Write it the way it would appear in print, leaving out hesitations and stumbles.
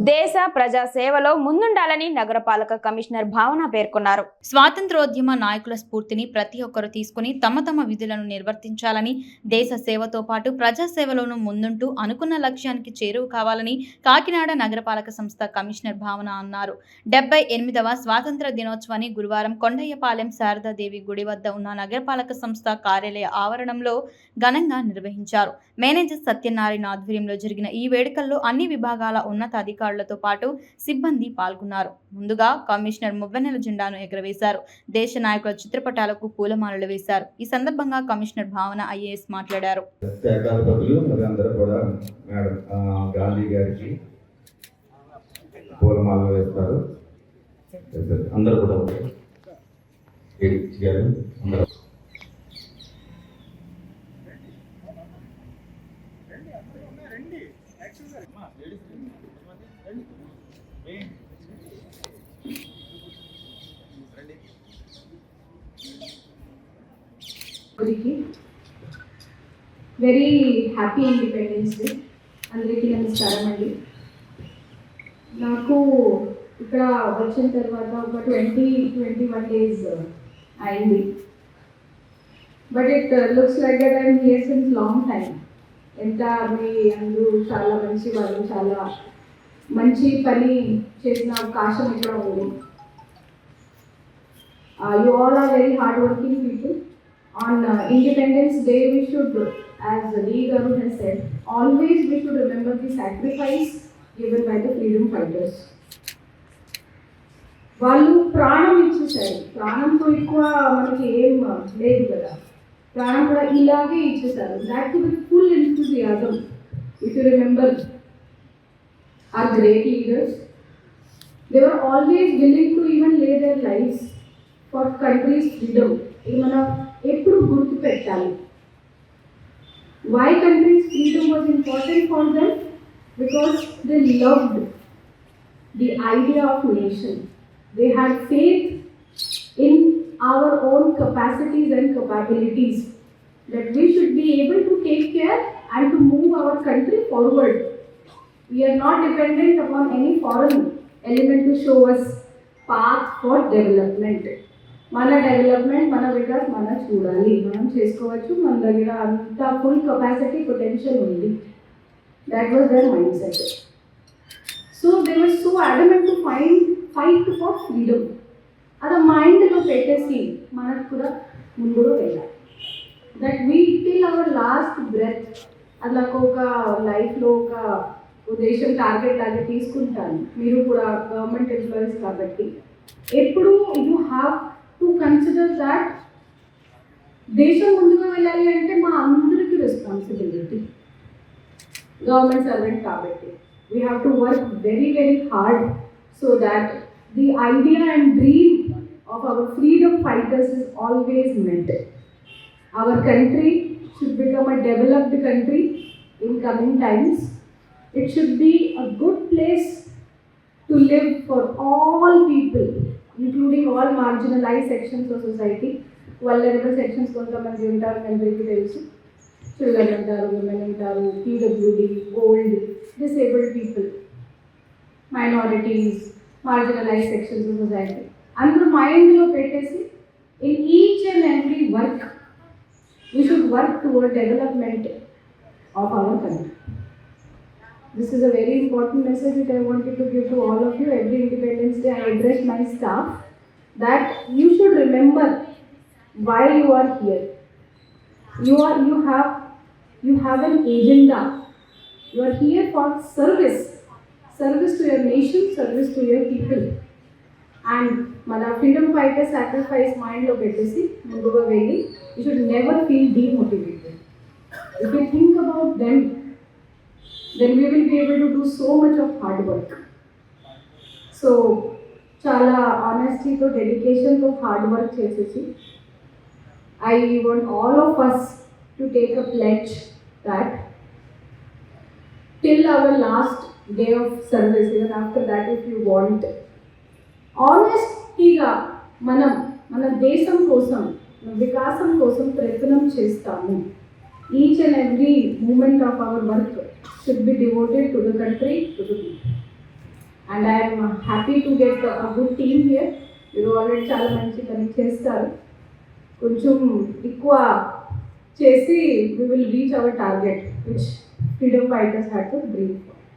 దేశ ప్రజా సేవలో ముందుండాలని నగరపాలక కమిషనర్ భావన పేర్కొన్నారు. స్వాతంత్రోద్యమ నాయకుల స్ఫూర్తిని ప్రతి ఒక్కరూ తీసుకుని తమ తమ విధులను నిర్వర్తించాలని, దేశ సేవతో పాటు ప్రజా సేవలోనూ ముందుంటూ అనుకున్న లక్ష్యానికి చేరువ కావాలని కాకినాడ నగరపాలక సంస్థ కమిషనర్ భావన అన్నారు. 78వ స్వాతంత్ర దినోత్సవాన్ని గురువారం కొండయ్యపాలెం శారదాదేవి గుడి వద్ద ఉన్న నగరపాలక సంస్థ కార్యాలయ ఆవరణంలో ఘనంగా నిర్వహించారు. మేనేజర్ సత్యనారాయణ ఆధ్వర్యంలో జరిగిన ఈ వేడుకల్లో అన్ని విభాగాల ఉన్నతాధికారులతో పాటు సిబ్బంది పాల్గొన్నారు. ముందుగా కమిషనర్ మువ్వెన్నెల జెండాను ఎగురవేశారు. దేశ నాయకుల చిత్రపటాలకు పూలమాలలు వేశారు. ఈ సందర్భంగా కమిషనర్ భావన ఐఏఎస్ మాట్లాడారు. Very happy independence day. అందరికీ నమస్కారం అండి. నాకు ఇక్కడ వచ్చిన తర్వాత ఒక 21 డేస్ అయింది. But it looks like that I'm here since long time. ఎంత మీ అందరూ చాలా మంచి వాళ్ళు, చాలా మంచి పని చేసిన అవకాశం ఇక్కడ ఉంది. You all are very hardworking people. On Independence Day, we should, as Lee Garu has said, always we should remember the sacrifice given by the freedom fighters. వాళ్ళు ప్రాణం ఇచ్చేసారు. ప్రాణంతో ఎక్కువ మనకి ఏం లేదు కదా. ప్రాణం కూడా ఇలాగే ఇచ్చేసారు. That to with full enthusiasm. If you remember our great leaders, they were always willing to even lay their lives for country's freedom. ఇది మనం ఎప్పుడు గుర్తు పెట్టాలి. Why country's freedom was important for them? Because they loved the idea of nation. They had faith in our own capacities and capabilities, that we should be able to take care and to move our country forward. We are not dependent upon any foreign element to show us path for development. మన development, మన వికాస్ మనం చూడాలి, మనం చేసుకోవచ్చు. మన దగ్గర అంత ఫుల్ కెపాసిటీ, పొటెన్షియల్ ఉంది. That was their mindset. So they were so adamant to fight for freedom. అది మైండ్లో పెట్టేసి మనకు కూడా ముందుకు వెళ్ళాలి. That we till our last breath. అది నాకు ఒక లైఫ్లో ఒక ఉద్దేశం, టార్గెట్ లాగా తీసుకుంటాను. మీరు కూడా గవర్నమెంట్ ఎంప్లాయీస్ కాబట్టి ఎప్పుడు you have to consider that దేశం ముందుగా వెళ్ళాలి అంటే మా అందరికీ రెస్పాన్సిబిలిటీ. గవర్నమెంట్ సర్వెంట్ కాబట్టి we have to work very very hard so that the idea and dream of our freedom fighters is always met. Our country should become a developed country in coming times. It should be a good place to live for all people, including all marginalized sections of society. Vulnerable sections కొంతమంది ఉంటారు, అందరికీ తెలుసు. Children ఉంటారు, women ఉంటారు, PWD, old, disabled people, minorities, marginalized sections of society. అందరూ మైండ్లో పెట్టేసి in each and every work we should work toward development of our country. This is a very important message that I wanted to give to all of you. Every Independence Day I address my staff that you should remember why you are here. You have an agenda. You are here for service to your nation, service to your people. And మన freedom fighter sacrifice mind lo pettesi munduga velli, you should never feel demotivated. If you think about them, then we will be able to do so much of hard work. So చాలా ఆనెస్టీతో, డెడికేషన్తో hard work చేసేసి I want all of us to take a pledge that till our last day of service, even after that if you want, ఆనెస్టీగా మన దేశం కోసం, మన వికాసం కోసం ప్రయత్నం చేస్తాము. Each and every moment of our work should be devoted to the country, to the people. And I'm happy to get a good team here. మీరు already చాలా మంచి పని చేస్తారు. కొంచెం ఎక్కువ చేసి we will reach our target which freedom fighters had to dream for.